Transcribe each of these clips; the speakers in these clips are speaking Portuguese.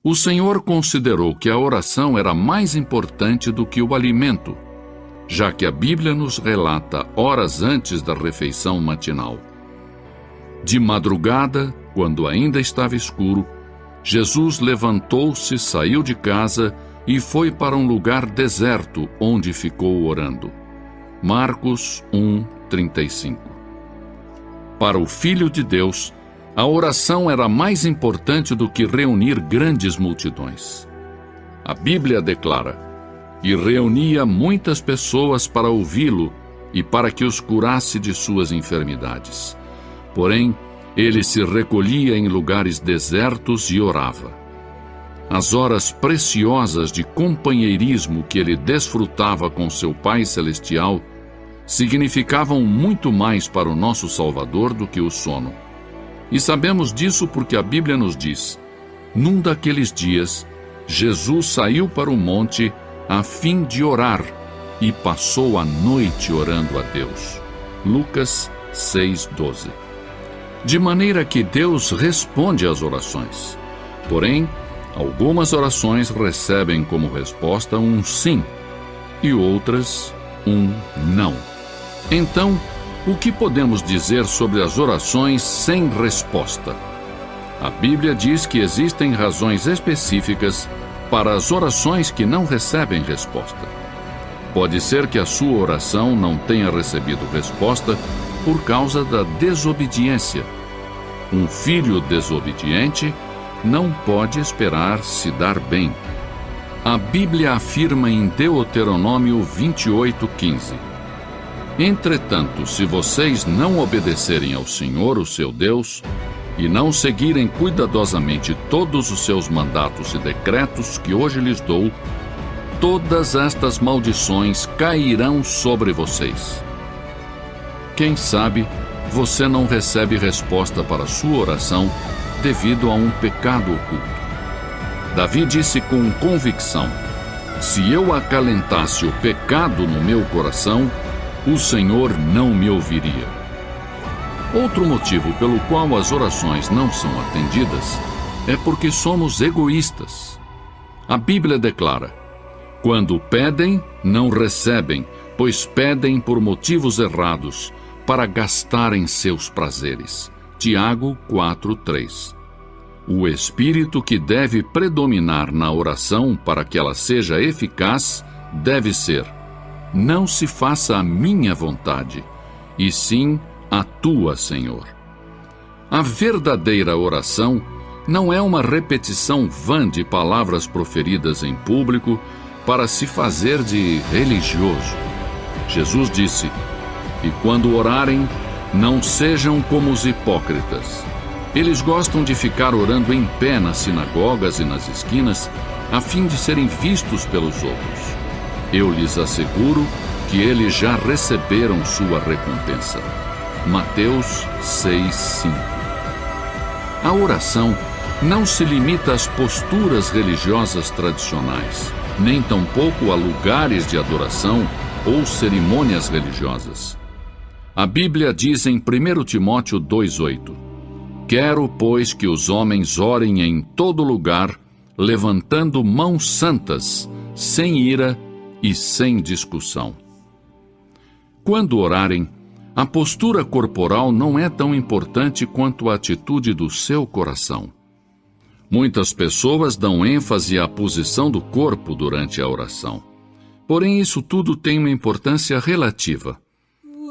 O Senhor considerou que a oração era mais importante do que o alimento, já que a Bíblia nos relata horas antes da refeição matinal. De madrugada, quando ainda estava escuro, Jesus levantou-se, saiu de casa e foi para um lugar deserto, onde ficou orando. Marcos 1:35. Para o Filho de Deus, a oração era mais importante do que reunir grandes multidões. A Bíblia declara: "E reunia muitas pessoas para ouvi-lo e para que os curasse de suas enfermidades. Porém, ele se recolhia em lugares desertos e orava." As horas preciosas de companheirismo que ele desfrutava com seu Pai Celestial significavam muito mais para o nosso Salvador do que o sono. E sabemos disso porque a Bíblia nos diz: "Num daqueles dias, Jesus saiu para o monte a fim de orar e passou a noite orando a Deus." Lucas 6:12. De maneira que Deus responde às orações. Porém, algumas orações recebem como resposta um sim e outras um não. Então, o que podemos dizer sobre as orações sem resposta? A Bíblia diz que existem razões específicas para as orações que não recebem resposta. Pode ser que a sua oração não tenha recebido resposta por causa da desobediência. Um filho desobediente não pode esperar se dar bem. A Bíblia afirma em Deuteronômio 28:15: "Entretanto, se vocês não obedecerem ao Senhor, o seu Deus, e não seguirem cuidadosamente todos os seus mandatos e decretos que hoje lhes dou, todas estas maldições cairão sobre vocês." Quem sabe você não recebe resposta para sua oração devido a um pecado oculto. Davi disse com convicção: "Se eu acalentasse o pecado no meu coração, o Senhor não me ouviria." Outro motivo pelo qual as orações não são atendidas é porque somos egoístas. A Bíblia declara: "Quando pedem, não recebem, pois pedem por motivos errados, para gastarem seus prazeres." Tiago 4:3. O espírito que deve predominar na oração para que ela seja eficaz deve ser: "Não se faça a minha vontade, e sim a tua, Senhor." A verdadeira oração não é uma repetição vã de palavras proferidas em público para se fazer de religioso. Jesus disse: "E quando orarem, não sejam como os hipócritas. Eles gostam de ficar orando em pé nas sinagogas e nas esquinas, a fim de serem vistos pelos outros. Eu lhes asseguro que eles já receberam sua recompensa." Mateus 6:5. A oração não se limita às posturas religiosas tradicionais, nem tampouco a lugares de adoração ou cerimônias religiosas. A Bíblia diz em 1 Timóteo 2:8: "Quero, pois, que os homens orem em todo lugar, levantando mãos santas, sem ira e sem discussão." Quando orarem, a postura corporal não é tão importante quanto a atitude do seu coração. Muitas pessoas dão ênfase à posição do corpo durante a oração. Porém, isso tudo tem uma importância relativa.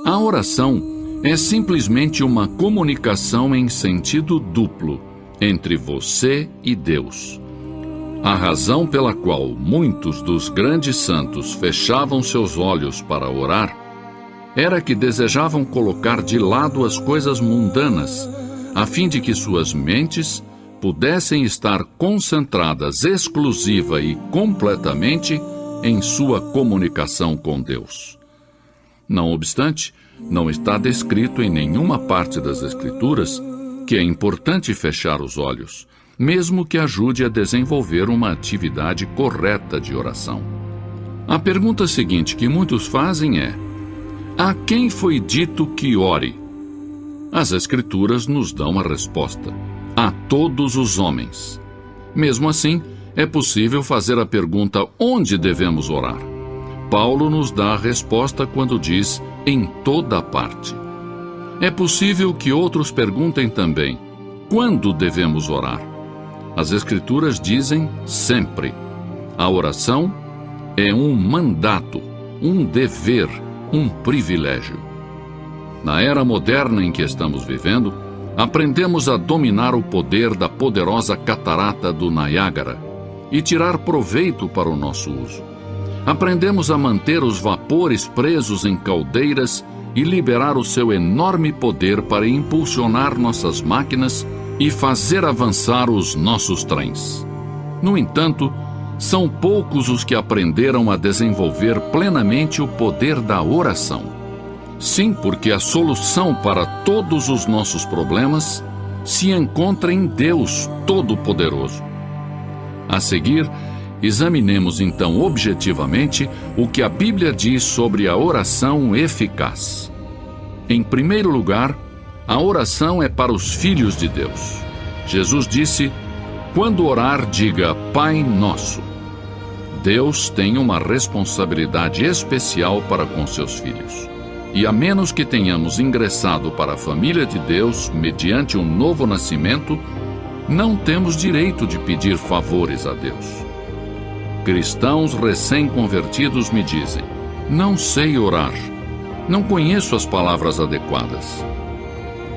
A oração é simplesmente uma comunicação em sentido duplo entre você e Deus. A razão pela qual muitos dos grandes santos fechavam seus olhos para orar era que desejavam colocar de lado as coisas mundanas, a fim de que suas mentes pudessem estar concentradas exclusiva e completamente em sua comunicação com Deus. Não obstante, não está descrito em nenhuma parte das Escrituras que é importante fechar os olhos, mesmo que ajude a desenvolver uma atividade correta de oração. A pergunta seguinte que muitos fazem é: a quem foi dito que ore? As Escrituras nos dão a resposta: a todos os homens. Mesmo assim, é possível fazer a pergunta onde devemos orar. Paulo nos dá a resposta quando diz em toda parte. É possível que outros perguntem também quando devemos orar. As Escrituras dizem sempre. A oração é um mandato, um dever, um privilégio. Na era moderna em que estamos vivendo, aprendemos a dominar o poder da poderosa catarata do Niágara e tirar proveito para o nosso uso. Aprendemos a manter os vapores presos em caldeiras e liberar o seu enorme poder para impulsionar nossas máquinas e fazer avançar os nossos trens. No entanto, são poucos os que aprenderam a desenvolver plenamente o poder da oração. Sim, porque a solução para todos os nossos problemas se encontra em Deus Todo-Poderoso. A seguir, examinemos então objetivamente o que a Bíblia diz sobre a oração eficaz. Em primeiro lugar, a oração é para os filhos de Deus. Jesus disse: quando orar, diga Pai Nosso. Deus tem uma responsabilidade especial para com seus filhos. E a menos que tenhamos ingressado para a família de Deus mediante um novo nascimento, não temos direito de pedir favores a Deus. Cristãos recém-convertidos me dizem: não sei orar, não conheço as palavras adequadas.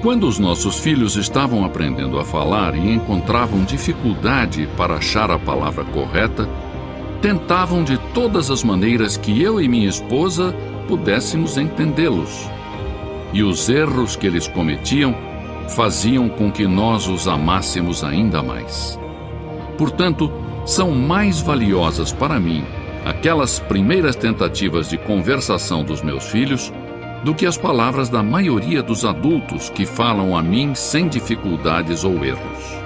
Quando os nossos filhos estavam aprendendo a falar e encontravam dificuldade para achar a palavra correta, tentavam de todas as maneiras que eu e minha esposa pudéssemos entendê-los. E os erros que eles cometiam faziam com que nós os amássemos ainda mais. Portanto, são mais valiosas para mim aquelas primeiras tentativas de conversação dos meus filhos do que as palavras da maioria dos adultos que falam a mim sem dificuldades ou erros.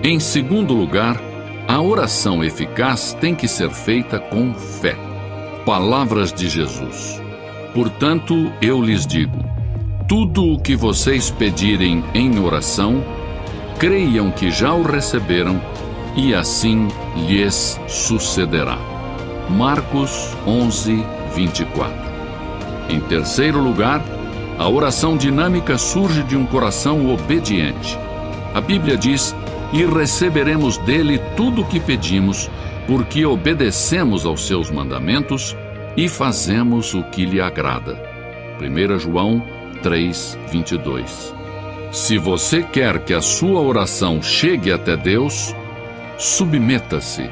Em segundo lugar, a oração eficaz tem que ser feita com fé. Palavras de Jesus. Portanto, eu lhes digo: tudo o que vocês pedirem em oração, creiam que já o receberam, e assim lhes sucederá. Marcos 11, 24. Em terceiro lugar, a oração dinâmica surge de um coração obediente. A Bíblia diz: e receberemos dele tudo o que pedimos, porque obedecemos aos seus mandamentos e fazemos o que lhe agrada. 1 João 3, 22. Se você quer que a sua oração chegue até Deus, submeta-se,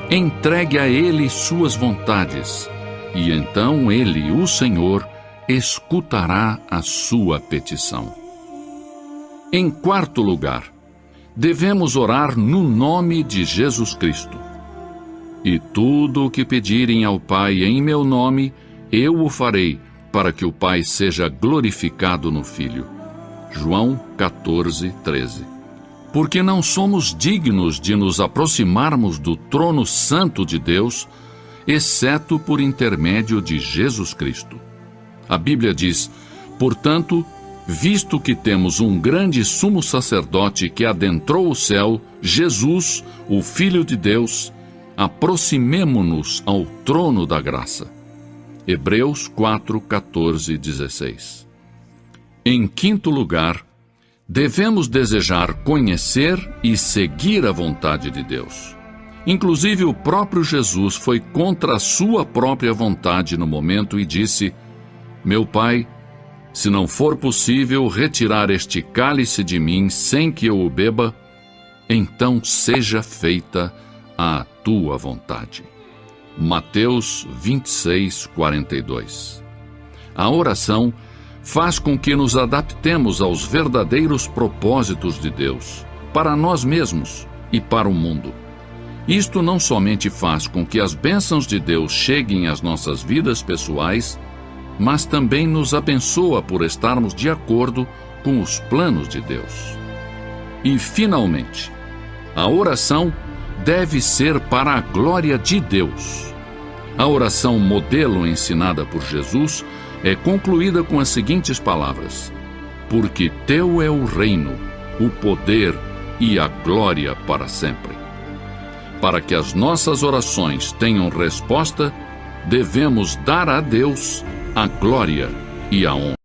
entregue a Ele suas vontades, e então Ele, o Senhor, escutará a sua petição. Em quarto lugar, devemos orar no nome de Jesus Cristo. E tudo o que pedirem ao Pai em meu nome, eu o farei, para que o Pai seja glorificado no Filho. João 14, 13. Porque não somos dignos de nos aproximarmos do trono santo de Deus, exceto por intermédio de Jesus Cristo. A Bíblia diz: portanto, visto que temos um grande sumo sacerdote que adentrou o céu, Jesus, o Filho de Deus, aproximemo-nos ao trono da graça. Hebreus 4, 14 e 16. Em quinto lugar, devemos desejar conhecer e seguir a vontade de Deus. Inclusive, o próprio Jesus foi contra a sua própria vontade no momento e disse: meu Pai, se não for possível retirar este cálice de mim sem que eu o beba, então seja feita a tua vontade. Mateus 26, 42. A oração faz com que nos adaptemos aos verdadeiros propósitos de Deus, para nós mesmos e para o mundo. Isto não somente faz com que as bênçãos de Deus cheguem às nossas vidas pessoais, mas também nos abençoa por estarmos de acordo com os planos de Deus. E, finalmente, a oração deve ser para a glória de Deus. A oração modelo ensinada por Jesus é concluída com as seguintes palavras: porque teu é o reino, o poder e a glória para sempre. Para que as nossas orações tenham resposta, devemos dar a Deus a glória e a honra.